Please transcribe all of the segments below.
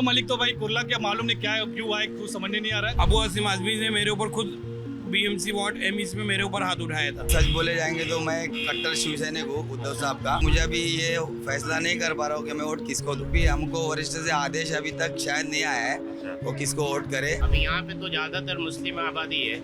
नवाब मलिक तो भाई कुर्ला क्या मालूम नहीं क्या है, क्यों आए, कुछ समझ नहीं आ रहा है। अबू आसिम आजमी ने मेरे ऊपर खुद बीएमसी वार्ड एमईसी में मेरे ऊपर हाथ उठाया था। सच बोले जाएंगे तो मैं कट्टर शिवसैनिक हूँ उद्धव साहब का। मुझे अभी ये फैसला नहीं कर पा रहा हूँ कि मैं वोट किसको दूँ। भी हमको वरिष्ठ से आदेश अभी तक शायद नहीं आया है वो किसको वोट करे। अभी यहाँ पे तो ज़्यादातर मुस्लिम आबादी है,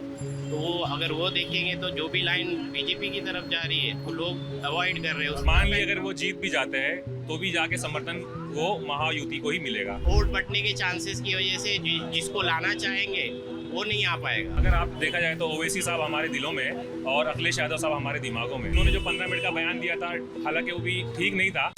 तो वो अगर वो देखेंगे तो जो भी लाइन बीजेपी की तरफ जा रही है तो लोग अवॉइड कर रहे हैं। मान ली अगर वो जीत भी जाते हैं तो भी जाके समर्थन वो महायुति को ही मिलेगा। वोट बंटने के चांसेस की वजह से जिसको लाना चाहेंगे वो नहीं आ पाएगा। अगर आप देखा जाए तो ओवैसी साहब हमारे दिलों में और अखिलेश यादव साहब हमारे दिमागों में। उन्होंने जो 15 मिनट का बयान दिया था, हालांकि वो भी ठीक नहीं था।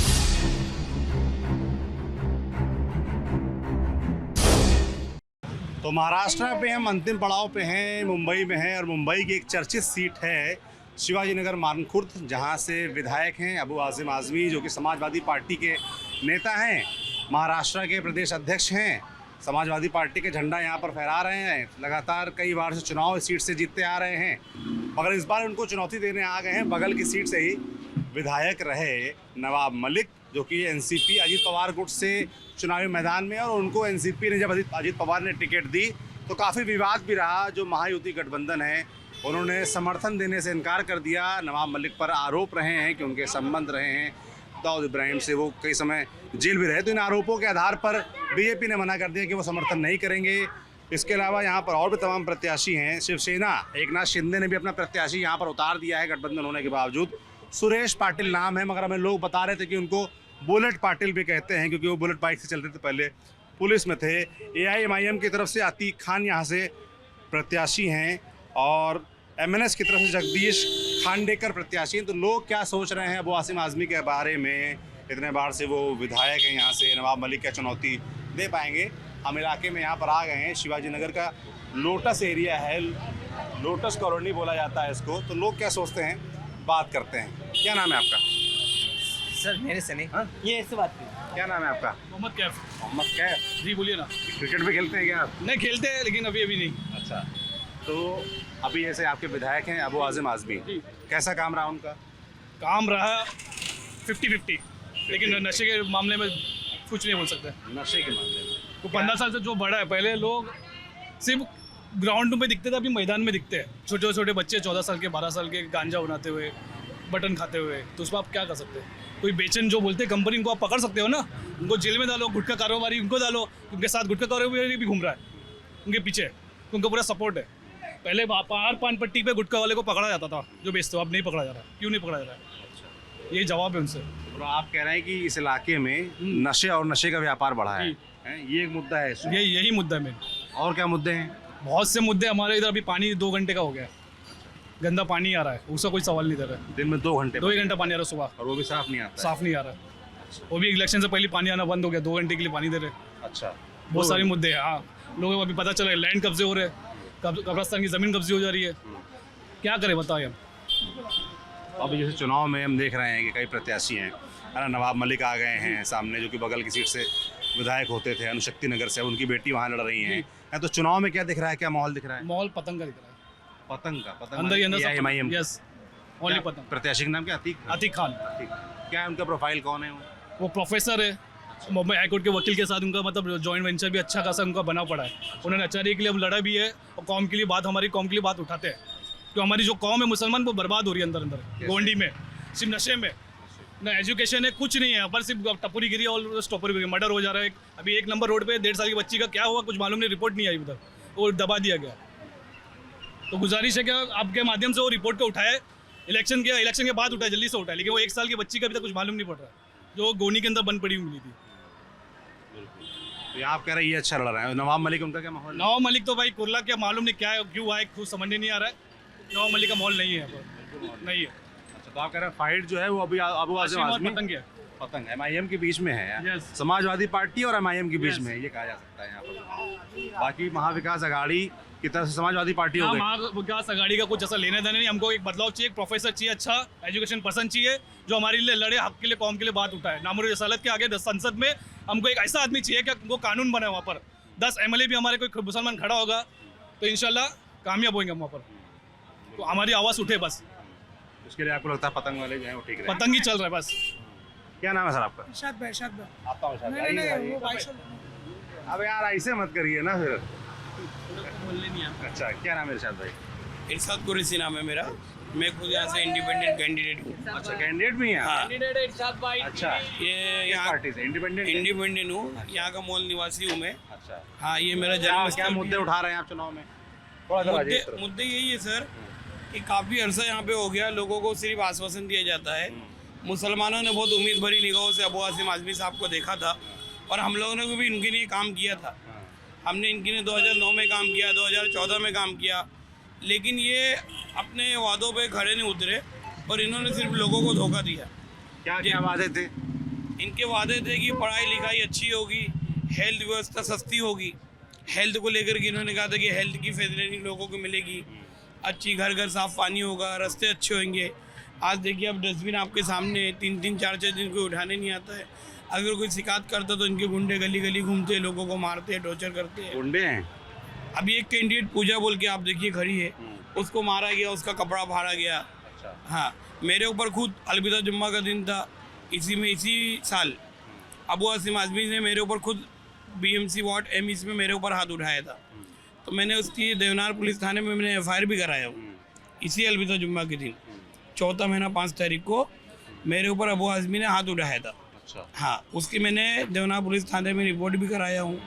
तो महाराष्ट्र पे हम अंतिम पड़ाव पे हैं, मुंबई में हैं और मुंबई की एक चर्चित सीट है शिवाजी नगर मानखुर्द, जहां से विधायक हैं अबू आसिम आजमी जो कि समाजवादी पार्टी के नेता हैं, महाराष्ट्र के प्रदेश अध्यक्ष हैं, समाजवादी पार्टी के झंडा यहाँ पर फहरा रहे हैं। लगातार कई बार से चुनाव इस सीट से जीतते आ रहे हैं, मगर इस बार उनको चुनौती देने आ गए हैं। बगल की सीट से ही विधायक रहे नवाब मलिक जो कि एनसीपी अजीत पवार गुट से चुनावी मैदान में, और उनको एनसीपी ने जब अजीत पवार ने टिकट दी तो काफ़ी विवाद भी रहा। जो महायुति गठबंधन है उन्होंने समर्थन देने से इनकार कर दिया। नवाब मलिक पर आरोप रहे हैं कि उनके संबंध रहे हैं दाऊद इब्राहिम से, वो कई समय जेल भी रहे। तो इन आरोपों के आधार पर बीजेपी ने मना कर दिया कि वो समर्थन नहीं करेंगे। इसके अलावा यहाँ पर और भी तमाम प्रत्याशी हैं। शिवसेना एकनाथ शिंदे ने भी अपना प्रत्याशी यहाँ पर उतार दिया है गठबंधन होने के बावजूद। सुरेश पाटिल नाम है, मगर हमें लोग बता रहे थे कि उनको बुलेट पाटिल भी कहते हैं क्योंकि वो बुलेट बाइक से चलते थे, पहले पुलिस में थे। AIMIM की तरफ से अतीक खान यहाँ से प्रत्याशी हैं और MNS की तरफ से जगदीश खांडेकर प्रत्याशी हैं। तो लोग क्या सोच रहे हैं अबू आसिम आजमी के बारे में? इतने बार से वो विधायक हैं यहाँ से, नवाब मलिक क्या चुनौती दे पाएंगे? हम इलाके में यहाँ पर आ गए हैं, शिवाजी नगर का लोटस एरिया है, लोटस कॉलोनी बोला जाता है इसको। तो लोग क्या सोचते हैं, बात करते हैं। क्या नाम है आपका? सर मेरे से नहीं, ये ऐसे बात की। क्या नाम है आपका? मोहम्मद कैफ। मोहम्मद कैफ जी बोलिए ना। क्रिकेट भी खेलते हैं क्या आप? नहीं खेलते हैं लेकिन अभी नहीं। अच्छा, तो अभी ऐसे आपके विधायक हैं अबू आसिम आजमी, कैसा काम रहा उनका? काम रहा 50-50, लेकिन नशे के मामले में कुछ नहीं बोल सकते। नशे के मामले में वो 15 साल से जो बड़ा है, पहले लोग सिर्फ ग्राउंड में दिखते थे, अभी मैदान में दिखते हैं। छोटे छोटे बच्चे 14 साल के 12 साल के गांजा बनाते हुए, बटन खाते हुए, तो उस पर आप क्या कर सकते हैं? कोई बेचन जो बोलते हैं कंपनी, उनको आप पकड़ सकते हो ना, उनको जेल में डालो। गुटखा कारोबारी उनको डालो, उनके साथ गुटखा कारोबारी भी घूम रहा है उनके पीछे, उनका पूरा सपोर्ट है। पहले पहाड़ पान पट्टी पे गुटखा वाले को पकड़ा जाता था जो बेचते हो, अब नहीं पकड़ा जा रहा। क्यों नहीं पकड़ा जा रहा है? यही जवाब है उनसे। तो आप कह रहे हैं कि इस इलाके में नशे और नशे का व्यापार बढ़ा है, ये एक मुद्दा है इसमें? यही मुद्दा है मेन। और क्या मुद्दे हैं? बहुत से मुद्दे हमारे इधर। अभी पानी 2 घंटे का हो गया, गंदा पानी आ रहा है, उसका कोई सवाल नहीं दे रहा है। दिन में 2 घंटे? 2 ही घंटा पानी आ रहा है सुबह, और वो भी साफ नहीं आता? साफ नहीं आ रहा है। वो भी इलेक्शन से पहले पानी आना बंद हो गया, 2 घंटे के लिए पानी दे रहे। अच्छा, बहुत सारे मुद्दे हैं। हाँ, लोगों को अभी पता चला है लैंड कब्जे हो रहे हैं, कब्रिस्तान की ज़मीन कब्जे हो जा रही है। क्या करें बताओ हम? अभी जैसे चुनाव में हम देख रहे हैं कि कई प्रत्याशी हैं, है ना, नवाब मलिक आ गए हैं सामने जो कि बगल की सीट से विधायक होते थे, अनुशक्ति नगर से, उनकी बेटी वहाँ लड़ रही हैं। तो चुनाव में क्या दिख रहा है, क्या माहौल दिख रहा है? माहौल पतंग का दिख रहा है। पतंग का? पतंग अंदर ही अंदर AIMIM? यस, ओनली पतंग। प्रत्याशी का नाम क्या? अतीक खान। क्या है उनका प्रोफाइल, कौन है वो प्रोफेसर है, मुंबई हाईकोर्ट के वकील के साथ उनका मतलब जॉइंट वेंचर भी अच्छा खासा उनका बना पड़ा है। उन्होंने आचार्य के लिए अब लड़ा भी है और कौम के लिए बात, हमारी कौम के लिए बात उठाते हैं। तो हमारी जो कौम है मुसलमान, वो बर्बाद हो रही है अंदर अंदर गोंडी में, सिर्फ नशे में। ना एजुकेशन है, कुछ नहीं है यहाँ पर, सिर्फ टपुरी गिरी और स्टॉपर गिरी, मर्डर हो जा रहा है। अभी 1 नंबर रोड पे 1.5 साल की बच्ची का क्या हुआ कुछ मालूम नहीं, रिपोर्ट नहीं आई उधर, वो दबा दिया गया। तो गुजारिश है क्या आपके माध्यम से वो रिपोर्ट को उठाए, इलेक्शन के बाद उठाए, जल्दी से उठाए। लेकिन वो 1 साल की बच्ची का अभी तक कुछ मालूम नहीं पड़ रहा है, जो गोनी के अंदर बंद पड़ी मिली थी। तो आप कह रहे हैं ये अच्छा लड़ रहा है। नवाब मलिक, उनका क्या माहौल? नवाब मलिक तो भाई कुर्ला क्या मालूम नहीं क्या है, क्यों आए, कुछ समझ नहीं आ रहा है। नवाब मलिक का माहौल नहीं है, नहीं है। अच्छा, तो आप कह रहे हैं फाइट जो है वो अभी अबू आसिम आजमी पतंग है, पतंग MIM के बीच में है, Yes. समाजवादी पार्टी और MIM के बीच में है, ये कहा जा सकता है यहाँ पर। बाकी महाविकास अघाड़ी की तरफ से समाजवादी पार्टी हो गई। महाविकास आघाड़ी का कुछ ऐसा लेने देने नहीं। हमको एक बदलाव चाहिए, एक प्रोफेसर चाहिए, अच्छा एजुकेशन पर्सन चाहिए जो हमारे लिए लड़े, हक के लिए, कौम के लिए बात उठाए। नामुर रसालत के आगे संसद में हमको एक ऐसा आदमी चाहिए कि वो कानून बने वहाँ पर। 10 MLA भी हमारे कोई मुसलमान खड़ा होगा तो इंशाल्लाह कामयाब होंगे वहाँ पर, तो हमारी आवाज़ उठे बस। उसके लिए आपको लगता है पतंग वाले जो है वो ठीक रहे? पतंग ही चल रहा है बस। क्या नाम है सर आपका? इरशाद भाई, इरशाद भाई। आपका नहीं, वो भाई अब यार ऐसे मत करिए ना फिर। बोलने नहीं आता। अच्छा, क्या नाम है इरशाद भाई? इरशाद कुरैशी नाम है मेरा। मैं खुद यहाँ से इंडिपेंडेंट कैंडिडेट हूँ। अच्छा, कैंडिडेट भी हैं? हाँ, अच्छा, ये किस यहाँ पार्टी से? इंडिपेंडेंट? इंडिपेंडेंट हूँ, यहाँ का मूल निवासी हूँ मैं। अच्छा, हाँ, ये मेरा क्या जन्म क्या मुद्दे उठा रहे हैं आप चुनाव में? थोड़ा सा मुद्दे इस तरफ। मुद्दे यही है सर कि काफ़ी अरसा यहाँ पे हो गया, लोगों को सिर्फ आश्वासन दिया जाता है। मुसलमानों ने बहुत उम्मीद भरी निगाहों से अबू आसिम आज़मी साहब को देखा था और हम लोगों ने भी इनके लिए काम किया था। हमने इनके लिए 2009 में काम किया, 2014 में काम किया, लेकिन ये अपने वादों पे खड़े नहीं उतरे और इन्होंने सिर्फ लोगों को धोखा दिया। क्या क्या वादे थे? इनके वादे थे कि पढ़ाई लिखाई अच्छी होगी, हेल्थ व्यवस्था सस्ती होगी। हेल्थ को लेकर के इन्होंने कहा था कि हेल्थ की फैसिलिटी लोगों को मिलेगी, अच्छी घर घर साफ़ पानी होगा, रास्ते अच्छे होंगे। आज देखिए, अब डस्टबिन आपके सामने 3-3, 4-4 दिन को उठाने नहीं आता है। अगर कोई शिकायत करता तो इनके गुंडे गली गली घूमते हैं, लोगों को मारते हैं, टॉर्चर करते हैं। गुंडे हैं? अभी एक कैंडिडेट पूजा बोल के आप देखिए खड़ी है, उसको मारा गया, उसका कपड़ा फाड़ा गया। अच्छा, हाँ, मेरे ऊपर खुद अलविदा जुम्मा का दिन था, इसी साल अबू आसिम आज़मी ने मेरे ऊपर खुद BMC वार्ड M में मेरे ऊपर हाथ उठाया था। तो मैंने उसकी देवनार पुलिस थाने में मैंने FIR भी कराया हूँ। इसी अलविदा जुम्मा के दिन 4 महीना 5 तारीख को मेरे ऊपर अबू आज़मी ने हाथ उठाया था। अच्छा, हाँ, उसकी मैंने देवनार पुलिस थाने में रिपोर्ट भी कराया हूँ।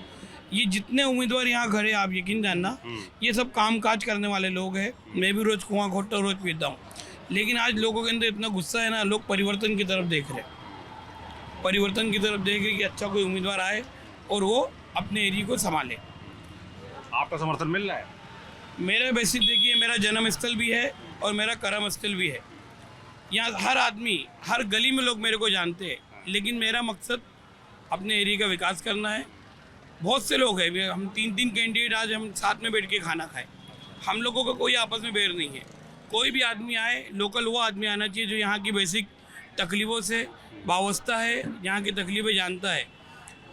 ये जितने उम्मीदवार यहाँ खड़े, आप यकीन जानना, ये सब काम काज करने वाले लोग हैं। मैं भी रोज़ कुआं खोदता हूँ, रोज़ पीता हूँ, लेकिन आज लोगों के अंदर इतना गुस्सा है ना, लोग परिवर्तन की तरफ देख रहे हैं। परिवर्तन की तरफ देख रहे कि अच्छा कोई उम्मीदवार आए और वो अपने एरिया को संभाले। आपका समर्थन मिल रहा है? मेरा बेसिक देखिए, मेरा जन्म स्थल भी है और मेरा कर्म स्थल भी है। यहाँ हर आदमी, हर गली में लोग मेरे को जानते हैं, लेकिन मेरा मकसद अपने एरिया का विकास करना है। बहुत से लोग हैं, हम 3 कैंडिडेट आज हम साथ में बैठ के खाना खाएं। हम लोगों का कोई आपस में बैर नहीं है। कोई भी आदमी आए, लोकल वो आदमी आना चाहिए जो यहाँ की बेसिक तकलीफ़ों से वाबस्ता है, यहाँ की तकलीफ़ें जानता है।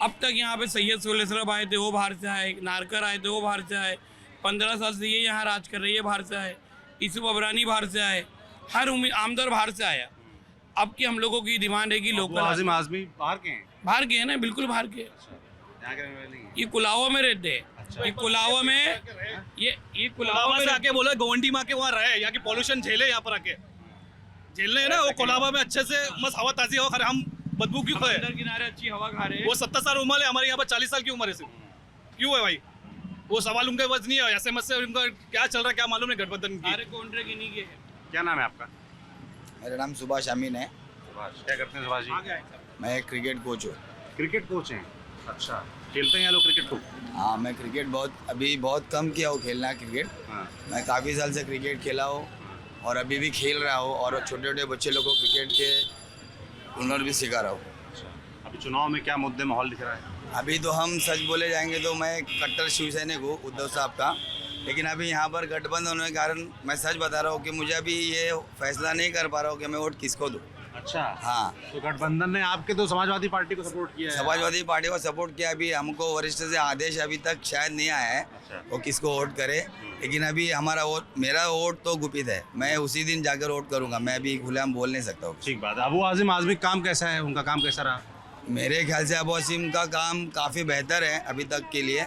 अब तक यहाँ पे सैयद सोलेसरब आए थे, वो बाहर से आए, नारकर आए थे, वो बाहर से आए, 15 साल से ये यहाँ राज कर रही है, बाहर से आए, यूसुफ अबरानी बाहर से आए, हर आमदर बाहर से आया। अब की हम लोगों की डिमांड है कि लोकल आज़िम आज़मी बाहर के हैं? बाहर के हैं ना, बिल्कुल बाहर के। यहाँ के रहने वाले नहीं हैं? ये कुलावा में रहते हैं। ये कुलावा में ये कुलावा में से आके बोला गोवंडी माँ के वहाँ रहे, यहाँ की पॉल्यूशन झेले, यहाँ पर आके झेलने है ना। वो कोलाबा में अच्छे से मस्त हवा ताज़ी हो, हम बदबू क्यों खाए? अंदर किनारे अच्छी हवा खा रहे हैं। वो 70 साल उम्र है, हमारे यहाँ पर 40 साल की उम्र है सिर्फ। क्यों है भाई? वो सवाल उनके पास नहीं है। SMS से उनका क्या चल रहा है क्या मालूम है गठबंधन की। सारे कॉन्ट्रैक्ट इन्हीं के हैं। क्या नाम है आपका? मेरा नाम सुभाष अमीन है। सुभाष, क्या करते हैं सुभाष जी? आगे आए सर। मैं एक क्रिकेट कोच हूँ। क्रिकेट कोच हैं? अच्छा, खेलते हैं यहाँ लोग क्रिकेट को? हाँ, मैं क्रिकेट अभी बहुत कम किया हूँ खेलना क्रिकेट। हाँ, मैं काफ़ी साल से क्रिकेट खेला हूँ और अभी भी खेल रहा हूँ और छोटे छोटे बच्चे लोगों को क्रिकेट के हुनर भी सिखा रहा हूँ। अच्छा, अभी चुनाव में क्या मुद्दे माहौल दिख रहा है? अभी तो हम सच बोले जाएंगे तो मैं कट्टर शिवसैनिक हूँ उद्धव साहब का, लेकिन अभी यहाँ पर गठबंधन होने के कारण मैं सच बता रहा हूँ कि मुझे अभी ये फैसला नहीं कर पा रहा हूँ कि मैं वोट किसको दूँ। अच्छा, हाँ, तो गठबंधन ने आपके तो समाजवादी पार्टी को सपोर्ट किया है? समाजवादी पार्टी को सपोर्ट किया। अभी हमको वरिष्ठ से आदेश अभी तक शायद नहीं आया है अच्छा। वो किसको वोट करे, लेकिन अभी हमारा वोट, मेरा वोट तो गुपित है। मैं उसी दिन जाकर वोट करूँगा, मैं अभी खुलेआम बोल नहीं सकता हूँ। ठीक बात है। अबू आज़िम आज़मी काम कैसा है, उनका काम कैसा रहा? मेरे ख्याल से अबू आसिम का काम काफ़ी बेहतर है अभी तक के लिए।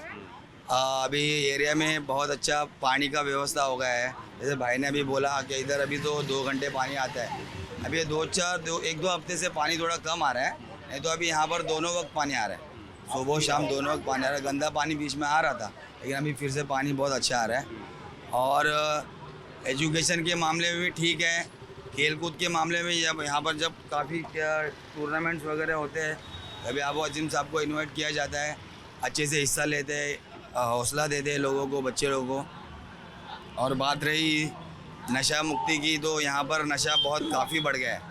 अभी एरिया में बहुत अच्छा पानी का व्यवस्था हो गया है। जैसे भाई ने अभी बोला कि इधर अभी तो 2 घंटे पानी आता है, अभी 1-2 हफ्ते से पानी थोड़ा कम आ रहा है, नहीं तो अभी यहाँ पर दोनों वक्त पानी आ रहा है, सुबह शाम दोनों वक्त पानी आ रहा है। गंदा पानी बीच में आ रहा था, लेकिन अभी फिर से पानी बहुत अच्छा आ रहा है। और एजुकेशन के मामले में भी ठीक है, खेलकूद के मामले में जब यहाँ पर जब काफ़ी टूर्नामेंट्स वगैरह होते हैं तभी अबू आज़िम साहब को इन्वाइट किया जाता है, अच्छे से हिस्सा लेते हैं, हौसला देते हैं लोगों को, बच्चे लोगों को। और बात रही नशा मुक्ति की, तो यहाँ पर नशा बहुत काफ़ी बढ़ गया है।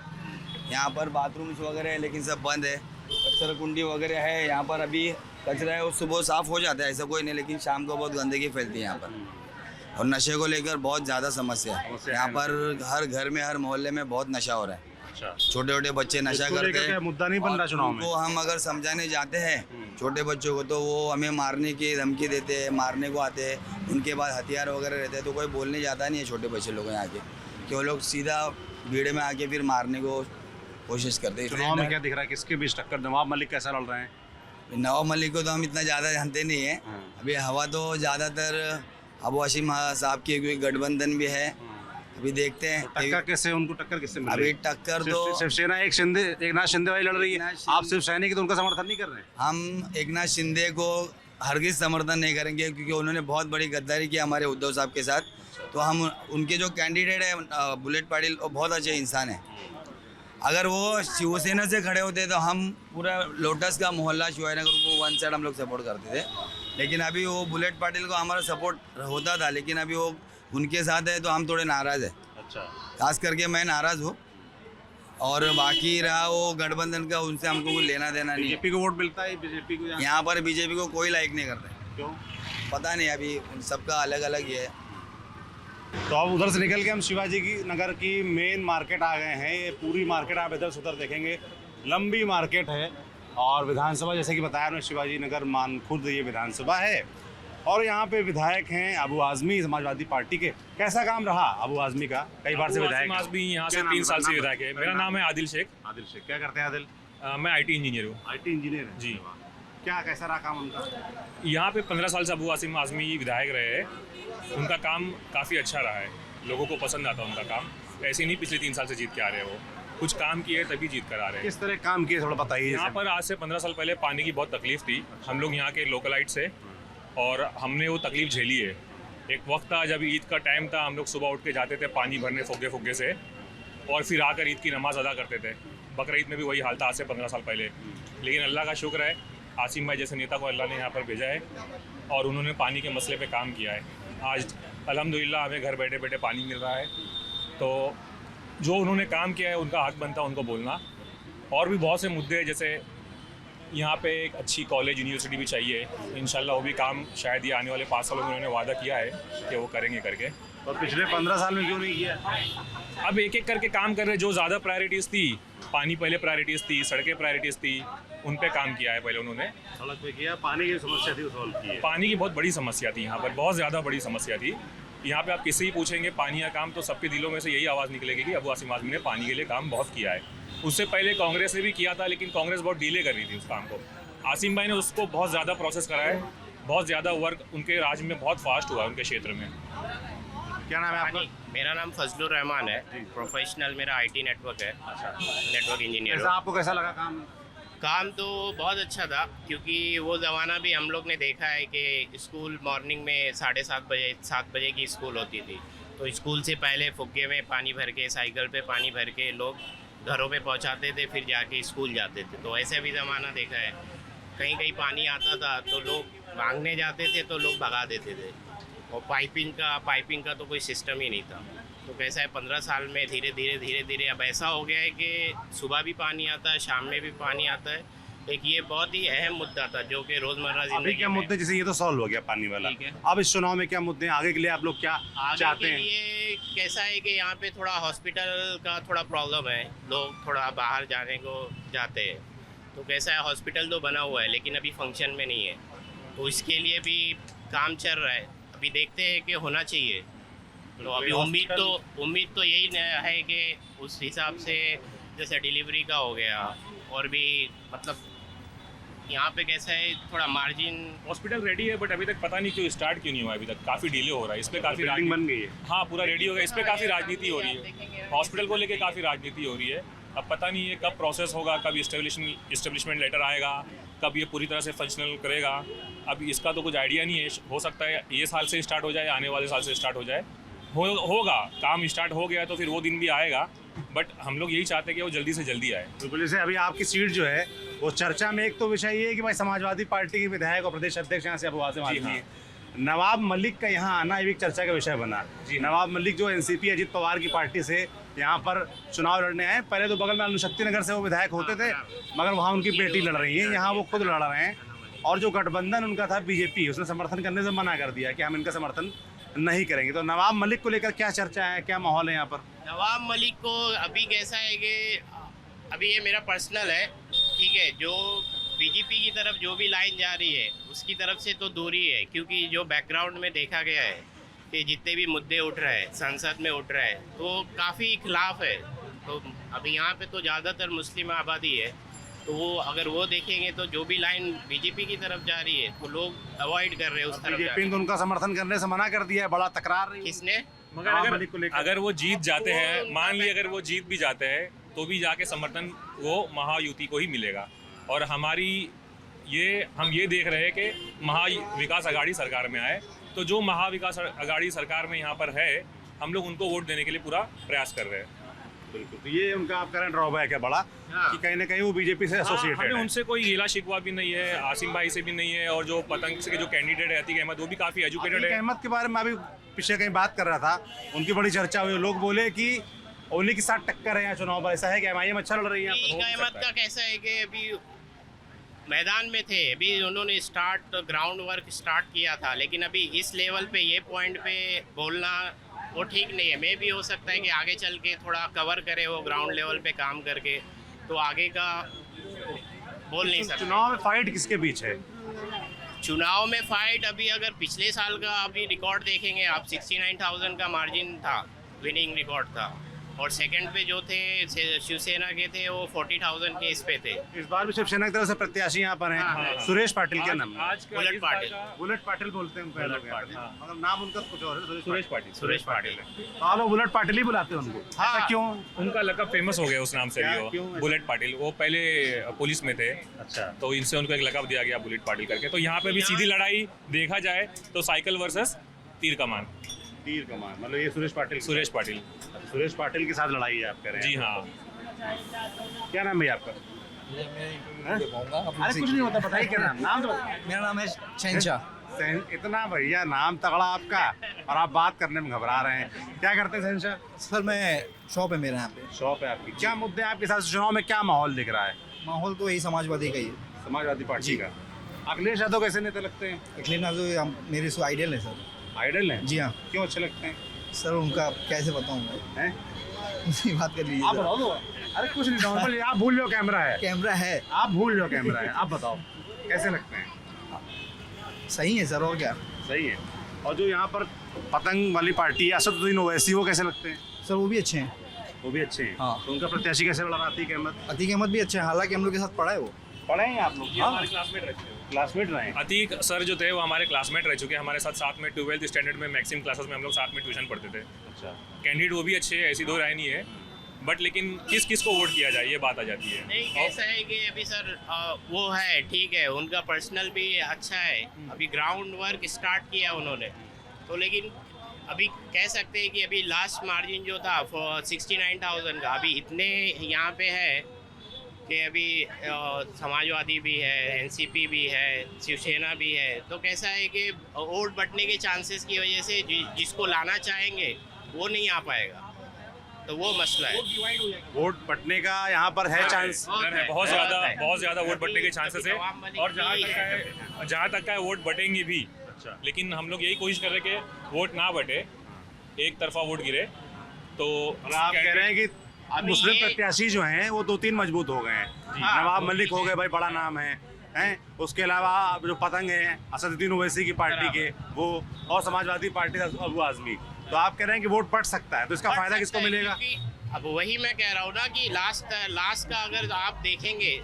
यहाँ पर बाथरूम्स वगैरह है लेकिन सब बंद है, कचरा कुंडी वगैरह है यहाँ पर, अभी कचरा है वो सुबह साफ़ हो जाता है, ऐसा कोई नहीं, लेकिन शाम को बहुत गंदगी फैलती है यहाँ पर। और नशे को लेकर बहुत ज़्यादा समस्या है यहाँ पर। हर घर में, हर मोहल्ले में बहुत नशा हो रहा है। अच्छा, छोटे छोटे बच्चे नशा इसको करते लेकर क्या हैं, मुद्दा नहीं बन रहा चुनाव में? उनको हम अगर समझाने जाते हैं छोटे बच्चों को, तो वो हमें मारने की धमकी देते हैं, मारने को आते हैं, उनके पास हथियार वगैरह रहते हैं, तो कोई बोलने जाता नहीं है छोटे बच्चे लोगों यहाँ के, कि वो लोग सीधा भीड़ में आके फिर मारने को कोशिश करते हैं। चुनाव में क्या दिख रहा है, किसके बीच टक्कर? नवाब मलिक कैसा लड़ रहे हैं? नवाब मलिक को तो हम इतना ज़्यादा जानते नहीं हैं। अभी हवा तो ज़्यादातर अबू हाशिम साहब की, क्योंकि गठबंधन भी है। अभी देखते हैं टक्कर कैसे, उनको टक्कर किससे मिल रही अभी है? टक्कर तो शिवसेना एक नाथ शिंदे वाली लड़ रही है, एकनाथ शिंदे- आप शिवसेना की तो उनका समर्थन नहीं कर रहे हैं? हम एकनाथ शिंदे को हरगिज समर्थन नहीं करेंगे, क्योंकि उन्होंने बहुत बड़ी गद्दारी की हमारे उद्धव साहब के साथ। तो हम उनके जो कैंडिडेट है बुलेट पाटिल, वो बहुत अच्छे इंसान हैं। अगर वो शिवसेना से खड़े होते तो हम पूरा लोटस का मोहल्ला शिवाजीनगर को वन साइड हम लोग सपोर्ट करते थे। लेकिन अभी वो बुलेट पाटिल को हमारा सपोर्ट होता था, लेकिन अभी वो उनके साथ है तो हम थोड़े नाराज़ हैं। अच्छा, खास करके मैं नाराज़ हूँ। और बाकी रहा वो गठबंधन का, उनसे हमको कुछ लेना देना नहीं है। बीजेपी को वोट मिलता है, बीजेपी को यहाँ पर बीजेपी को कोई लाइक नहीं करता है। क्यों? पता नहीं, अभी उन सबका अलग अलग ही है। तो अब उधर से निकल के हम शिवाजी की नगर की मेन मार्केट आ गए हैं। ये पूरी मार्केट आप इधर से उधर देखेंगे, लंबी मार्केट है। और विधानसभा, जैसे कि बताया हमने, शिवाजी नगर मानखुर्द ये विधानसभा है। और यहाँ पे विधायक हैं अबू आज़मी, समाजवादी पार्टी के। कैसा काम रहा अबू आज़मी का? कई बार से विधायक हैं। आज़मी यहाँ से क्या नाम 3 साल से है? विधायक है। मेरा नाम है आदिल शेख। आदिल शेख, क्या करते हैं आदिल? मैं IT इंजीनियर हूँ। IT इंजीनियर है। जी। क्या कैसा रहा काम उनका? यहाँ पे 15 साल से अबू आसिम आज़मी विधायक रहे हैं। उनका काम काफ़ी अच्छा रहा है, लोगों को पसंद आता है उनका काम। ऐसे नहीं पिछले 3 साल से जीत के आ रहे हैं, वो कुछ काम किए तभी जीत कर आ रहे हैं। किस तरह काम किए थोड़ा बताइए। यहाँ पर आज से 15 साल पहले पानी की बहुत तकलीफ थी। हम लोग यहाँ के लोकलाइट से, और हमने वो तकलीफ झेली है। एक वक्त था जब ईद का टाइम था, हम लोग सुबह उठ के जाते थे पानी भरने फुग्गे से, और फिर आकर ईद की नमाज़ अदा करते थे। बकरीद में भी वही हाल था आज से 15 साल पहले। लेकिन अल्लाह का शुक्र है, आसिम भाई जैसे नेता को अल्लाह ने यहाँ पर भेजा है और उन्होंने पानी के मसले पे काम किया है। आज अल्हम्दुलिल्लाह हमें घर बैठे बैठे पानी मिल रहा है। तो जो उन्होंने काम किया है उनका हक बनता है उनको बोलना। और भी बहुत से मुद्दे हैं, जैसे यहाँ पे एक अच्छी कॉलेज यूनिवर्सिटी भी चाहिए। इंशाल्लाह वो भी काम शायद ये आने वाले 5 सालों में उन्होंने वादा किया है कि वो करेंगे करके। और पिछले 15 साल में क्यों नहीं किया? अब एक एक करके काम कर रहे। जो ज़्यादा प्रायोरिटीज़ थी, पानी पहले प्रायोरिटीज़ थी, सड़कें प्रायोरिटीज़ थी, उन पे काम किया है पहले उन्होंने। सड़क पे किया, पानी की समस्या थी, सॉल्व की है। पानी की बहुत बड़ी समस्या थी यहाँ पर, बहुत ज़्यादा बड़ी समस्या थी। यहाँ पे आप किसी ही पूछेंगे पानी का काम, तो सबके दिलों में से यही आवाज़ निकलेगी कि अबू आसिम आज़मी ने पानी के लिए काम बहुत किया है। उससे पहले कांग्रेस ने भी किया था, लेकिन कांग्रेस बहुत डिले कर रही थी उस काम को। आसिम भाई ने उसको बहुत ज़्यादा प्रोसेस करा है, बहुत ज़्यादा वर्क उनके राज में बहुत फास्ट हुआ है उनके क्षेत्र में। क्या नाम है आपका? मेरा नाम फजलुर रहमान है। प्रोफेशनल मेरा IT नेटवर्क है, नेटवर्क इंजीनियर कैसा आपको कैसा लगा काम? काम तो बहुत अच्छा था, क्योंकि वो ज़माना भी हम लोग ने देखा है कि स्कूल मॉर्निंग में 7:30 बजे की स्कूल होती थी। तो स्कूल से पहले फुग्गे में पानी भर के, साइकिल पे पानी भर के लोग घरों पे पहुंचाते थे, फिर जाके स्कूल जाते थे। तो ऐसे भी ज़माना देखा है। कहीं कहीं पानी आता था तो लोग मांगने जाते थे तो लोग भगा देते थे। और पाइपिंग का तो कोई सिस्टम ही नहीं था। तो कैसा है, 15 साल में धीरे धीरे अब ऐसा हो गया है कि सुबह भी पानी आता है, शाम में भी पानी आता है। एक ये बहुत ही अहम मुद्दा था जो कि रोज़मर्रा अभी जिंदगी क्या में। मुद्दे, जैसे ये तो सॉल्व हो गया पानी वाला, ठीक है। अब इस चुनाव में क्या मुद्दे हैं? आगे के लिए आप लोग क्या आगे चाहते के हैं? लिए कैसा है कि यहाँ पे थोड़ा हॉस्पिटल का थोड़ा प्रॉब्लम है। लोग थोड़ा बाहर जाने को जाते हैं। तो कैसा है, हॉस्पिटल तो बना हुआ है लेकिन अभी फंक्शन में नहीं है। तो इसके लिए भी काम चल रहा है। अभी देखते हैं कि होना चाहिए। तो अभी उम्मीद तो यही है कि उस हिसाब से, जैसे डिलीवरी का हो गया, और भी मतलब यहाँ पे कैसा है, थोड़ा मार्जिन। हॉस्पिटल रेडी है, बट अभी तक पता नहीं क्यों स्टार्ट क्यों नहीं हुआ। अभी तक काफ़ी डिले हो रहा है, इस पर काफ़ी बिल्डिंग बन गई है। हाँ, पूरा रेडी हो गया। इस पर काफ़ी राजनीति हो रही है, हॉस्पिटल को लेके काफ़ी राजनीति हो रही है। अब पता नहीं है कब प्रोसेस होगा, कब इस्टेब्लिशमेंट लेटर आएगा, कब ये पूरी तरह से फंक्शनल करेगा। अब इसका तो कुछ आइडिया नहीं है। हो सकता है ये साल से स्टार्ट हो जाए, आने वाले साल से स्टार्ट हो जाए। होगा काम स्टार्ट हो गया तो फिर वो दिन भी आएगा। बट हम लोग यही चाहते हैं कि वो जल्दी से जल्दी आए। बिल्कुल। जैसे अभी आपकी सीट जो है वो चर्चा में, एक तो विषय ये है कि भाई समाजवादी पार्टी के विधायक और प्रदेश अध्यक्ष यहाँ से अबू आसिम आज़मी हैं। नवाब मलिक का यहाँ आना एक चर्चा का विषय बना। नवाब मलिक जो NCP अजीत पवार की पार्टी से यहाँ पर चुनाव लड़ने आए। पहले तो बगल में अनुशक्ति नगर से वो विधायक होते थे, मगर वहाँ उनकी बेटी लड़ रही है, यहाँ वो खुद लड़ रहे हैं। और जो गठबंधन उनका था बीजेपी, उसने समर्थन करने से मना कर दिया कि हम इनका समर्थन नहीं करेंगे। तो नवाब मलिक को लेकर क्या चर्चा है, क्या माहौल है यहाँ पर? नवाब मलिक को अभी कैसा है कि अभी ये मेरा पर्सनल है, ठीक है। जो बीजेपी की तरफ जो भी लाइन जा रही है उसकी तरफ से तो दूरी है, क्योंकि जो बैकग्राउंड में देखा गया है कि जितने भी मुद्दे उठ रहे हैं संसद में उठ रहे हैं तो काफ़ी खिलाफ है। तो अभी यहाँ पे तो ज़्यादातर मुस्लिम आबादी है, तो वो अगर वो देखेंगे तो जो भी लाइन बीजेपी की तरफ जा रही है तो लोग अवॉइड कर रहे हैं उस तरफ बीजेपी ने तो उनका समर्थन करने से मना कर दिया है, बड़ा तकरार रही है। किसने? मगर नवाब मलिक को लेकर। अगर वो जीत जाते हैं, मान ली अगर वो जीत भी जाते हैं तो भी जाके समर्थन वो महायुति को ही मिलेगा। और हम ये देख रहे हैं कि महाविकास अघाड़ी सरकार में आए, तो जो महाविकास अघाड़ी सरकार में यहाँ पर है, हम लोग उनको वोट देने के लिए पूरा प्रयास कर रहे हैं। बिल्कुल, तो ये उनका आप कह रहे हैं ड्रॉबैक है बड़ा, कि कहीं ना कहीं वो बीजेपी से एसोसिएटेड हमें है। उनसे कोई गिला शिकवा भी नहीं है, आसिम भाई से भी नहीं है, और जो पतंग से जो कैंडिडेट है अतीक अहमद, वो भी काफ़ी एजुकेटेड अतीक है। अहमद के बारे में अभी पीछे कहीं बात कर रहा था, उनकी बड़ी चर्चा हुई, लोग बोले कि उन्हीं के साथ टक्कर है यहाँ चुनाव पर। ऐसा है कि एमआईएम अच्छा लड़ रही है यहाँ पर? अतीक अहमद का कैसा है कि अभी मैदान में थे, अभी उन्होंने ग्राउंड वर्क स्टार्ट किया था, लेकिन अभी इस लेवल पे ये पॉइंट पे बोलना वो ठीक नहीं है। मे भी हो सकता है कि आगे चल के थोड़ा कवर करे वो ग्राउंड लेवल पे काम करके, तो आगे का बोल नहीं सकते। चुनाव में फाइट किसके बीच है? चुनाव में फाइट अभी अगर पिछले साल का अभी रिकॉर्ड देखेंगे आप, 69,000 का मार्जिन था, विनिंग रिकॉर्ड था, और सेकंड पे जो थे शिवसेना के थे वो 40,000 के इस पे थे। इस बार भी शिवसेना की तरफ से प्रत्याशी यहाँ पर हैं। सुरेश पाटिल के नाम, आज का बुलेट इस बार पाटिल। का- बुलेट पाटिल बोलते हैं उनको लोग यहाँ पे। हाँ। मतलब नाम उनका कुछ और है, सुरेश पाटिल। सुरेश पाटिल। तो आप लोग बुलेट पाटिल ही बुलाते हैं उनको? हाँ। ऐसा क्यों? उनका लकब फेमस हो गया उस नाम से क्या? भी, क्यों वो ऐसा? बुलेट पाटिल। वो पहले पुलिस में थे, अच्छा, तो इनसे उनको एक लकब दिया गया बुलेट पाटिल करके। तो यहाँ पे भी सीधी लड़ाई देखा जाए तो साइकिल वर्सेस तीर कमान, तीर कमान, मतलब ये सुरेश पाटिल। सुरेश पाटिल। सुरेश पाटिल के साथ लड़ाई है आप कह रहे हैं? जी हाँ। क्या नाम है आपका? अरे कुछ नहीं होता, बताइए क्या नाम तो बताइए। मेरा नाम है शहनशाह। इतना बढ़िया नाम तगड़ा आपका, और आप बात करने में घबरा रहे हैं। क्या करते हैं शहनशाह? सर मैं शॉप है मेरे यहाँ पे। शॉप है आपकी। क्या मुद्दे हैं आपके साथ? चुनाव में क्या माहौल दिख रहा है? माहौल तो यही समाजवादी का ही है। समाजवादी पार्टी जी। का। अखिलेश यादव कैसे नेता लगते हैं? अखिलेश यादव मेरे से आइडियल है सर। आइडल हैं? जी हाँ क्यों अच्छे लगते हैं? सर, उनका कैसे बताऊँ मैं, हैं? उनसे बात कर आप लीजिए। बताओ दो। अरे कुछ नहीं, नॉर्मल। आप भूल लो कैमरा है, कैमरा है, आप भूल लो कैमरा है। आप बताओ कैसे लगते हैं? सही है सर, और क्या। सही है। और जो यहाँ पर पतंग वाली पार्टी है असदुद्दीन ओवैसी, वो कैसे लगते हैं? सर वो भी अच्छे हैं। वो भी अच्छे हैं। हाँ। तो उनका प्रत्याशी कैसे लड़ रहा है? अतीक अहमद। अतीक अहमद भी अच्छे हैं, हालांकि हम लोग के साथ पढ़ा है वो। पढ़े हैं आप लोग? ये हमारे क्लासमेट रह चुके हैं। क्लासमेट रहे हैं। अतीक सर जो थे वो हमारे क्लासमेट रह चुके हैं, हमारे साथ में 12th स्टैंडर्ड में मैक्सिम क्लासेस में हम लोग साथ में ट्यूशन पढ़ते थे। अच्छा, कैंडिडेट वो भी अच्छे हैं, ऐसी दो राय नहीं है, बट लेकिन किस को वोट किया जाए ये बात आ जाती है। नहीं, कैसा है कि अभी सर वो है, ठीक है, उनका पर्सनल भी अच्छा है, अभी ग्राउंड वर्क स्टार्ट किया उन्होंने, तो लेकिन अभी कह सकते हैं कि अभी लास्ट मार्जिन जो था 69,000 का, अभी इतने यहाँ पे है कि अभी समाजवादी भी है, एनसीपी भी है, शिवसेना भी है, तो कैसा है कि वोट बंटने के चांसेस की वजह से जिसको लाना चाहेंगे वो नहीं आ पाएगा, तो वो मसला है। वोट बटने का यहाँ पर है चांस। डर है, बहुत ज़्यादा वोट बटने के चांसेस है। और जहाँ तक का है वोट बटेंगे भी। अच्छा। लेकिन हम लोग यही कोशिश कर रहे हैं कि वोट ना बटे, एक तरफा वोट गिरे। तो और आप कह रहे हैं कि मुस्लिम प्रत्याशी जो हैं वो 2-3 मजबूत हो गए हैं। नवाब मलिक हो गए, भाई बड़ा नाम है, हैं? उसके अलावा जो पतंग हैं असदुद्दीन ओवैसी की पार्टी के वो, और समाजवादी पार्टी का अबू आजमी। तो आप कह रहे हैं कि वोट पट सकता है, तो इसका फायदा किसको मिलेगा? अब वही मैं कह रहा हूँ ना कि लास्ट का अगर आप देखेंगे,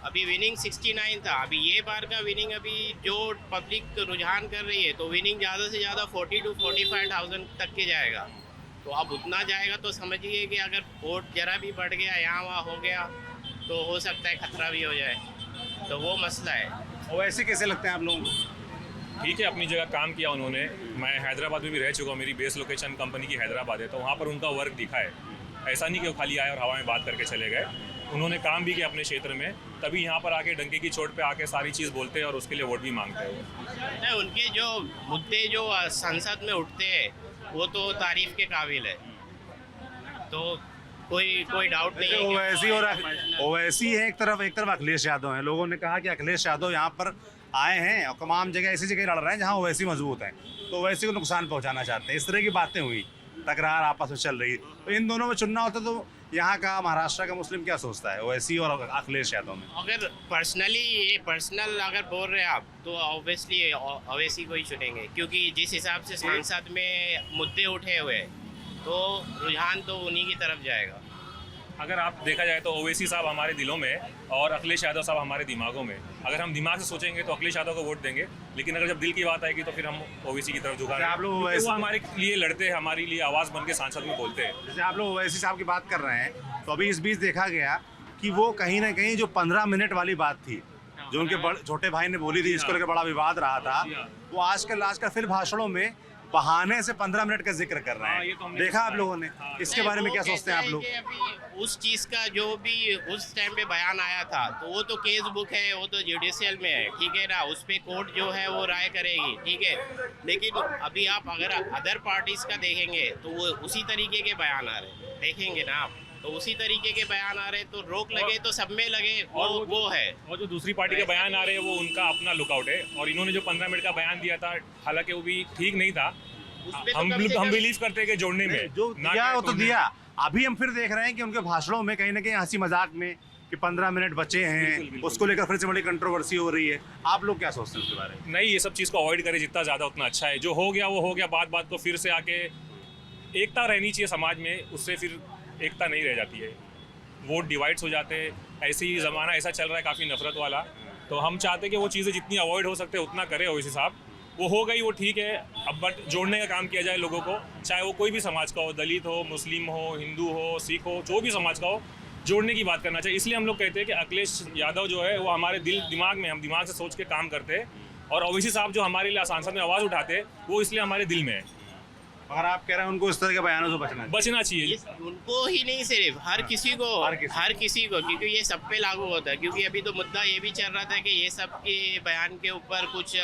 अभी विनिंग 69 था, अभी ये बार का विनिंग अभी जो पब्लिक रुझान कर रही है, तो विनिंग ज़्यादा से ज़्यादा 40 to 45,000 तक के जाएगा। तो अब उतना जाएगा तो समझिए कि अगर वोट जरा भी बढ़ गया, यहाँ वहाँ हो गया, तो हो सकता है खतरा भी हो जाए, तो वो मसला है। ओवैसी कैसे लगते हैं आप लोगों को? ठीक है, अपनी जगह काम किया उन्होंने। मैं हैदराबाद में भी रह चुका हूँ, मेरी बेस लोकेशन कंपनी की हैदराबाद है, तो वहाँ पर उनका वर्क दिखा है। ऐसा नहीं कि वो खाली आए और हवा में बात करके चले गए, उन्होंने काम भी किया अपने क्षेत्र में, तभी यहाँ पर आके डंके की चोट पे आके सारी चीज़ बोलते हैं और उसके लिए वोट भी मांगते हैं। नहीं, उनके जो मुद्दे जो संसद में उठते हैं वो तो तारीफ के काबिल है, तो कोई डाउट नहीं है कि ओवैसी और ओवैसी है एक तरफ अखिलेश यादव हैं। लोगों ने कहा कि अखिलेश यादव यहाँ पर आए हैं और तमाम जगह ऐसी जगह लड़ रहे हैं जहाँ ओवैसी मजबूत हैं, तो ओवैसी को नुकसान पहुँचाना चाहते हैं। इस तरह की बातें हुई, तकरार आपस में चल रही। तो इन दोनों में चुनना होता तो यहाँ का महाराष्ट्र का मुस्लिम क्या सोचता है ओवैसी और अखिलेश यादव में? अगर पर्सनल अगर बोल रहे हैं आप, तो ऑब्वियसली ओवैसी को ही चुनेंगे, क्योंकि जिस हिसाब से संसद में मुद्दे उठे हुए हैं, तो रुझान तो उन्हीं की तरफ जाएगा। अगर आप देखा जाए तो ओवैसी साहब हमारे दिलों में और अखिलेश यादव साहब हमारे दिमागों में। अगर हम दिमाग से सोचेंगे तो अखिलेश यादव को वोट देंगे, लेकिन अगर जब दिल की बात आएगी तो फिर हम ओवैसी की तरफ झुकाएंगे। आप लोग क्योंकि वो हमारे लिए लड़ते हैं, हमारे लिए आवाज़ बन के सांसद में बोलते हैं। जैसे आप लोग ओवैसी साहब की बात कर रहे हैं, तो अभी इस बीच देखा गया कि वो कहीं ना कहीं जो 15 मिनट वाली बात थी, जो उनके छोटे भाई ने बोली थी, इसको लेकर बड़ा विवाद रहा था, वो आजकल फिर भाषणों में बहाने से 15 मिनट का जिक्र कर रहे हैं। देखा आप लोगों ने, इसके बारे में क्या सोचते हैं आप लोग? अभी उस चीज का जो भी उस टाइम पे बयान आया था, तो वो तो केस बुक है, वो तो जुडिशियल में है, ठीक है ना, उस पे कोर्ट जो है वो राय करेगी, ठीक है। लेकिन अभी आप अगर अदर पार्टीज का देखेंगे तो वो उसी तरीके के बयान आ रहे हैं, देखेंगे ना आप, तो उसी तरीके के बयान आ रहे हैं, तो रोक लगे तो सब में लगे, वो है। और जो दूसरी पार्टी के बयान आ रहे हैं वो उनका अपना लुकआउट है, और इन्होंने जो 15 मिनट का बयान दिया था, हालांकि वो भी ठीक नहीं था। हम बिलीव करते हैं कि जोड़ने में जो दिया वो तो दिया। अभी हम फिर देख रहे हैं कि उनके भाषणों में कहीं ना कहीं हंसी मजाक में कि 15 मिनट बचे हैं, उसको लेकर फिर से बड़ी कंट्रोवर्सी हो रही है। आप लोग क्या सोचते हैं उसके बारे में? नहीं, ये सब चीज़ को अवॉइड करें जितना ज़्यादा उतना अच्छा है। जो हो गया वो हो गया, बात को फिर से आके एकता रहनी चाहिए समाज में, उससे फिर एकता नहीं रह जाती है, वोट डिवाइड्स हो जाते हैं। ऐसे ही ज़माना ऐसा चल रहा है काफ़ी नफरत वाला, तो हम चाहते हैं कि वो चीज़ें जितनी अवॉइड हो सकते हैं उतना करें। ओवैसी साहब वो हो गई, वो ठीक है, अब बट जोड़ने का काम किया जाए लोगों को, चाहे वो कोई भी समाज का हो, दलित हो, मुस्लिम हो, हिंदू हो, सिख हो, जो भी समाज का हो, जोड़ने की बात करना चाहिए। इसलिए हम लोग कहते हैं कि अखिलेश यादव जो है वो हमारे दिमाग में, हम दिमाग से सोच के काम करते हैं, और ओवैसी साहब जो हमारे लिए सांसद में आवाज़ उठाते हैं वो इसलिए हमारे दिल में है। अगर आप कह रहे हैं उनको इस तरह के बयानों से बचना ये उनको ही नहीं, सिर्फ हर किसी को, हर किसी को, क्योंकि ये सब पे लागू होता है। क्योंकि अभी तो मुद्दा ये भी चल रहा था कि ये सब के बयान के ऊपर कुछ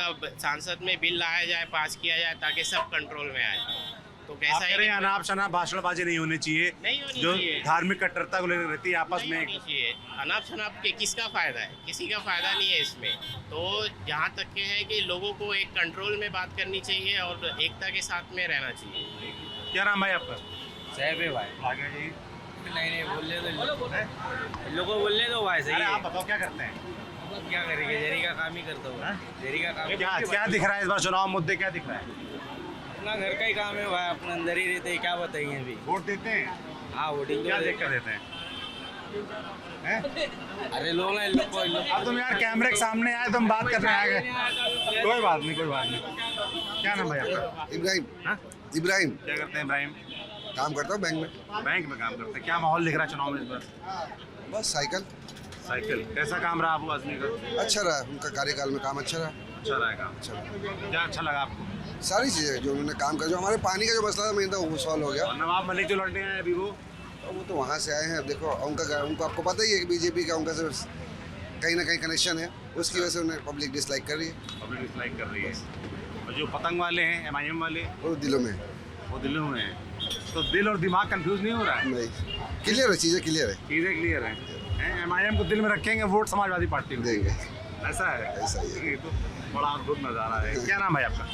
सांसद में बिल लाया जाए, पास किया जाए, ताकि सब कंट्रोल में आए। तो कैसा है, अनाप शनाप भाषणबाजी नहीं होनी चाहिए, नहीं होनी जो चाहिए, धार्मिक कट्टरता को लेकर रहती है आपस नहीं में। होनी चाहिए। अनाप शनाप के किसका फायदा है? किसी का फायदा नहीं है इसमें। तो जहाँ तक के है कि लोगों को एक कंट्रोल में बात करनी चाहिए और एकता के साथ में रहना चाहिए। क्या नाम भाई आपका? साहब है भाई। आगे जी। नहीं बोलने दो, लोगों बोलने दो भाई। सही अरे है। आप बताओ क्या करते हैं? क्या करेंगे, जेरी का काम ही करता हूँ। जेरी का काम क्या दिख रहा है इस बार चुनाव मुद्दे, क्या दिख रहा है? अपना घर का ही काम है भाई, अपने अंदर ही रहते हैं, क्या बताएंगे अभी। वोट देते हैं? हाँ, वोटिंग क्या देख कर देते हैं? अरे लोग ना, लोग अब तुम यार कैमरे के सामने आए, तुम बात करने आ गए। कोई बात नहीं, कोई बात नहीं। क्या नाम है आपका? इब्राहिम। हाँ? इब्राहिम। क्या करते हैं इब्राहिम? काम करता हूँ बैंक में। बैंक में काम करते हैं। क्या माहौल दिख रहा है चुनाव में इस बार? बस साइकिल। कैसा काम रहा अबू आजमी का? अच्छा रहा, उनका कार्यकाल में काम अच्छा रहा। अच्छा रहा काम। अच्छा, क्या अच्छा लगा आपको? सारी चीज़ें जो उन्होंने काम कर, जो हमारे पानी का जो मसला था मेन था वो सॉल्व हो गया। और नवाब मलिक जो लड़ने आए अभी, वो तो वहाँ से आए हैं। अब देखो उनको आपको पता ही है कि बीजेपी का उनका सिर्फ कहीं ना कहीं कनेक्शन है, उसकी वजह से उन्हें पब्लिक डिसलाइक कर रही है। पब्लिक डिसलाइक कर रही है। और जो पतंग वाले हैं, MIM वाले, वो दिलों में वो दिल्ली में हैं। तो दिल और दिमाग कंफ्यूज नहीं हो रहा है? नहीं, क्लियर है, चीज़ें क्लियर है। चीज़ें क्लियर हैं। MIM को दिल में रखेंगे, वोट समाजवादी पार्टी को देंगे। ऐसा है? ऐसा ही है। ये तो बड़ा अद्भुत नज़ारा है। क्या नाम है आपका?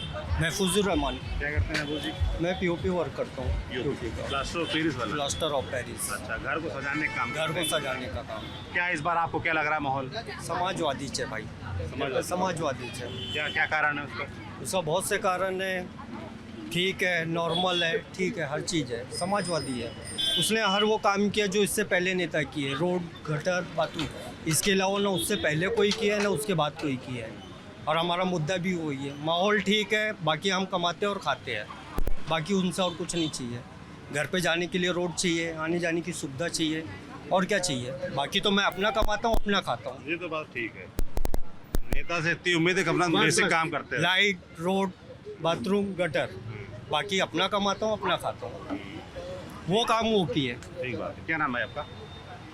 महफूजुर रहमान। क्या करते हैं अबू जी? मैं POP वर्क करता हूँ, यूपी का, प्लास्टर ऑफ पेरिस वाला? Plaster of Paris. अच्छा, घर को सजाने का काम घर करते को हैं। सजाने का काम। क्या इस बार आपको क्या लग रहा है माहौल? समाजवादी है भाई, समाजवादी है। क्या क्या कारण है उसका? उसका बहुत से कारण है, ठीक है, नॉर्मल है, ठीक है, हर चीज़ है, समाजवादी है। उसने हर वो काम किया जो इससे पहले नेता किए, रोड, गटर, बाथरूम। इसके अलावा ना उससे पहले कोई किया है ना उसके बाद कोई किया है। और हमारा मुद्दा भी वही है, माहौल ठीक है, बाकी हम कमाते और खाते हैं, बाकी उनसे और कुछ नहीं चाहिए। घर पे जाने के लिए रोड चाहिए, आने जाने की सुविधा चाहिए, और क्या चाहिए? बाकी तो मैं अपना कमाता हूँ, अपना खाता हूँ। ये तो बात ठीक है। नेता से इतनी उम्मीद है कि अपना बेसिक काम करते हैं। लाइट, रोड, बाथरूम, गटर, बाकी अपना कमाता हूँ, अपना खाता हूँ, वो काम वो किए। ठीक बात है। क्या नाम है आपका?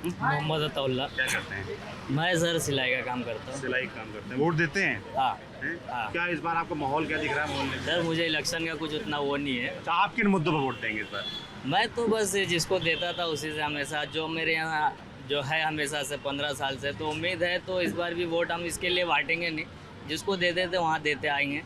मोहम्मद अताउल्ला। क्या करते हैं? मैं सर सिलाई का काम करता हूँ। सिलाई का काम करते हैं। वोट देते हैं? हाँ हैं? हाँ। क्या इस बार आपको माहौल क्या दिख रहा है मोहल्ले में? सर मुझे इलेक्शन का कुछ उतना वो नहीं है। अच्छा, आप किन मुद्दों पर वोट देंगे इस बार? मैं तो बस जिसको देता था उसी से हमेशा, जो मेरे यहाँ जो है हमेशा से 15 साल से, तो उम्मीद है तो इस बार भी वोट हम इसके लिए बांटेंगे नहीं, जिसको देते थे वहाँ देते आएंगे,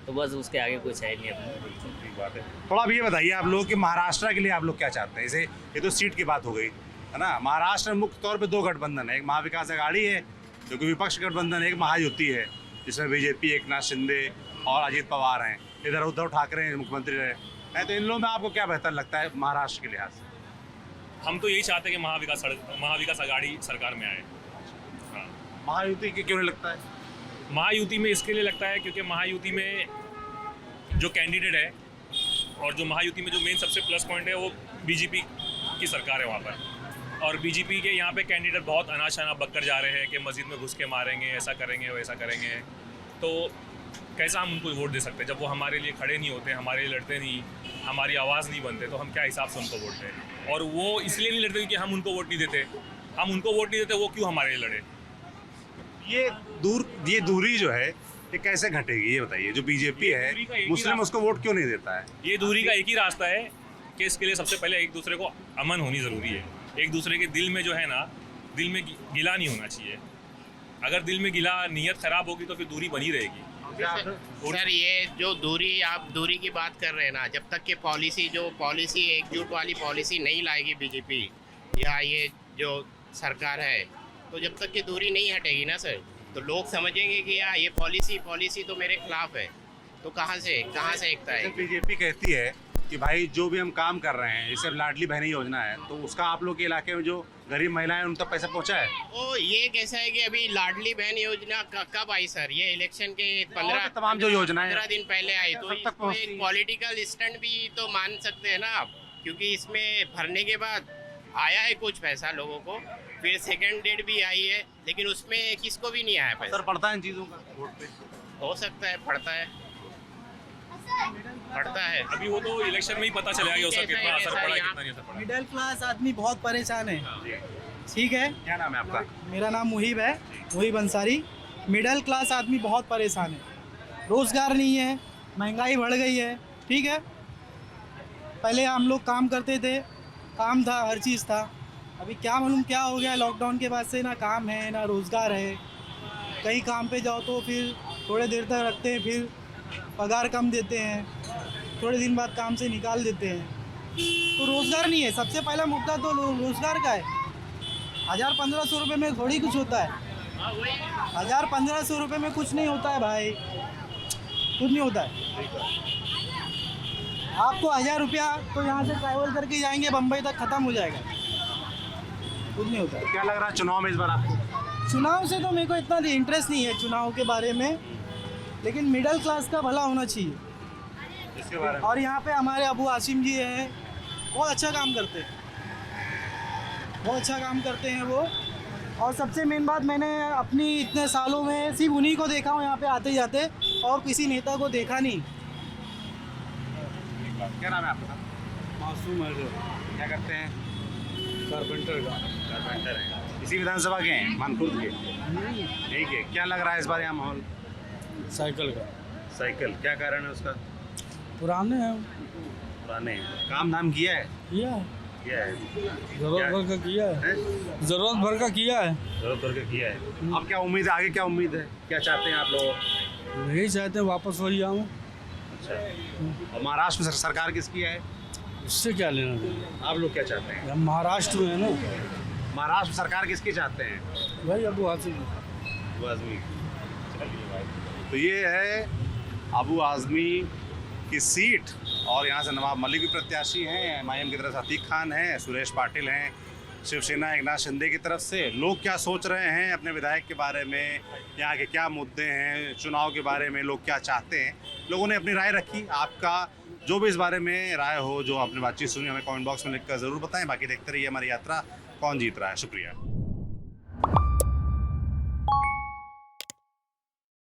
तो बस उसके आगे कुछ है नहीं अपने। ठीक बात है। थोड़ा अब ये बताइए आप लोग कि महाराष्ट्र के लिए आप लोग क्या चाहते हैं? जैसे ये तो सीट की बात हो गई है ना। महाराष्ट्र में मुख्य तौर पे दो गठबंधन है, एक महाविकास अघाड़ी है जो कि विपक्ष गठबंधन है, एक महायुति है जिसमें बीजेपी, एकनाथ शिंदे और अजीत पवार हैं, इधर उद्धव ठाकरे मुख्यमंत्री रहे हैं। तो इन लोगों में आपको क्या बेहतर लगता है महाराष्ट्र के लिहाज से? हम तो यही चाहते हैं कि महाविकास आघाड़ी सरकार में आए। हाँ, महायुति के क्यों नहीं लगता है? महायुति में इसके लिए लगता है क्योंकि महायुति में जो कैंडिडेट है और जो महायुति में जो मेन सबसे प्लस पॉइंट है वो बीजेपी की सरकार है वहाँ पर। और बीजेपी के यहाँ पे कैंडिडेट बहुत अनाशाना बककर जा रहे हैं कि मस्जिद में घुस के मारेंगे, ऐसा करेंगे, वैसा करेंगे। तो कैसा हम उनको वोट दे सकते हैं जब वो हमारे लिए खड़े नहीं होते, हमारे लिए लड़ते नहीं, हमारी आवाज़ नहीं बनते, तो हम क्या हिसाब से उनको वोट दें? और वो इसलिए नहीं लड़ते क्योंकि हम उनको वोट नहीं देते। हम उनको वोट नहीं देते, वो क्यों हमारे लिए लड़े? ये दूरी जो है ये कैसे घटेगी ये बताइए? जो बीजेपी है दूरी का एक ही मुस्लिम उसको वोट क्यों नहीं देता है? ये दूरी का एक ही रास्ता है कि इसके लिए सबसे पहले एक दूसरे को अमन होनी ज़रूरी है। एक दूसरे के दिल में जो है ना, दिल में गिला नहीं होना चाहिए। अगर दिल में गिला, नीयत ख़राब होगी तो फिर दूरी बनी रहेगी। सर ये जो आप दूरी की बात कर रहे हैं ना, जब तक कि पॉलिसी एकजुट वाली पॉलिसी नहीं लाएगी बीजेपी या ये जो सरकार है, तो जब तक कि दूरी नहीं हटेगी ना सर, तो लोग समझेंगे कि यार ये पॉलिसी तो मेरे खिलाफ है, तो कहाँ से एकता है? बीजेपी कहती है कि भाई जो भी हम काम कर रहे हैं, जैसे लाडली बहनी योजना है, तो उसका आप लोग के इलाके में जो गरीब महिलाएं उन तक पैसा पहुंचा है? ओ ये कैसा है कि अभी लाडली बहन योजना कब आई सर? ये इलेक्शन के 15 तमाम जो योजनाएं 15 दिन पहले आई, तो तब तक इसको पहुंचती एक है। पॉलिटिकल स्टंट भी तो मान सकते हैं ना आप, क्योंकि इसमें भरने के बाद आया है कुछ पैसा लोगों को, फिर सेकंड डेट भी आई है, लेकिन उसमें किसको भी नहीं आया पैसा। असर पड़ता है इन चीज़ों का वोट पे? हो सकता है, पड़ता है। अभी वो तो इलेक्शन में ही पता चलेगा कि उसका कितना असर पड़ा, कितना नहीं असर पड़ा। मिडिल क्लास आदमी बहुत परेशान है, ठीक है। क्या नाम है आपका? मेरा नाम मुहिब है, मुहिब अंसारी। मिडिल क्लास आदमी बहुत परेशान है, रोज़गार नहीं है, महंगाई बढ़ गई है, ठीक है। पहले हम लोग काम करते थे, काम था, हर चीज़ था। अभी क्या मालूम क्या हो गया, लॉकडाउन के बाद से ना काम है ना रोज़गार है। कहीं काम पे जाओ तो फिर थोड़े देर तक रखते हैं, फिर पगार कम देते हैं, थोड़े दिन बाद काम से निकाल देते हैं। तो रोज़गार नहीं है, सबसे पहला मुद्दा तो रोज़गार का है। 1000-1500 रुपये में थोड़ी कुछ होता है। 1000-1500 रुपये में कुछ नहीं होता है भाई, कुछ नहीं होता है। आपको 1000 रुपया तो यहाँ से ट्रैवल करके जाएंगे बम्बई तक, ख़त्म हो जाएगा, कुछ नहीं होता है। क्या लग रहा है चुनाव में इस बार आपको? चुनाव से तो मेरे को इतना इंटरेस्ट नहीं है चुनाव के बारे में, लेकिन मिडिल क्लास का भला होना चाहिए इसके बारे में। और यहाँ पे हमारे अबू आसिम जी हैं, बहुत अच्छा काम करते हैं, बहुत अच्छा काम करते हैं वो। और सबसे मेन बात, मैंने अपनी इतने सालों में सिर्फ उन्हीं को देखा हूँ यहाँ पे आते जाते, और किसी नेता को देखा नहीं। क्या नाम है आपका? मासूम है, क्या करते हैं? कारपेंटर हैं। इसी विधानसभा के हैं, मानखुर्द के? ठीक है। क्या लग रहा है इस बार यहाँ माहौल? साइकिल का साइकिल, क्या कारण है उसका? पुराने हैं, पुराने काम धाम किया है? किया किया है। ज़रूरत भर का किया है, ज़रूरत भर का किया है। जरूरत करके किया है। अब क्या उम्मीद है, आगे क्या उम्मीद है, क्या चाहते हैं आप लोग? यही चाहते हैं वापस वही आऊँ। अच्छा। और महाराष्ट्र में सरकार किसकी है? उससे क्या लेना देना, आप लोग क्या चाहते हैं? हम महाराष्ट्र में है ना, महाराष्ट्र में सरकार किसकी चाहते हैं? भाई अबू आसिम। अबू आज़मी। तो ये है अबू आज़मी की सीट, और यहाँ से नवाब मलिक भी प्रत्याशी हैं, MIM की तरफ से अतीक खान हैं, सुरेश पाटिल हैं, शिवसेना एकनाथ शिंदे की तरफ से। लोग क्या सोच रहे हैं अपने विधायक के बारे में, यहाँ के क्या मुद्दे हैं, चुनाव के बारे में लोग क्या चाहते हैं, लोगों ने अपनी राय रखी। आपका जो भी इस बारे में राय हो, जो आपने बातचीत सुनी, हमें कमेंट बॉक्स में लिखकर ज़रूर बताएं। बाकी देखते रहिए हमारी यात्रा, कौन जीत रहा है। शुक्रिया।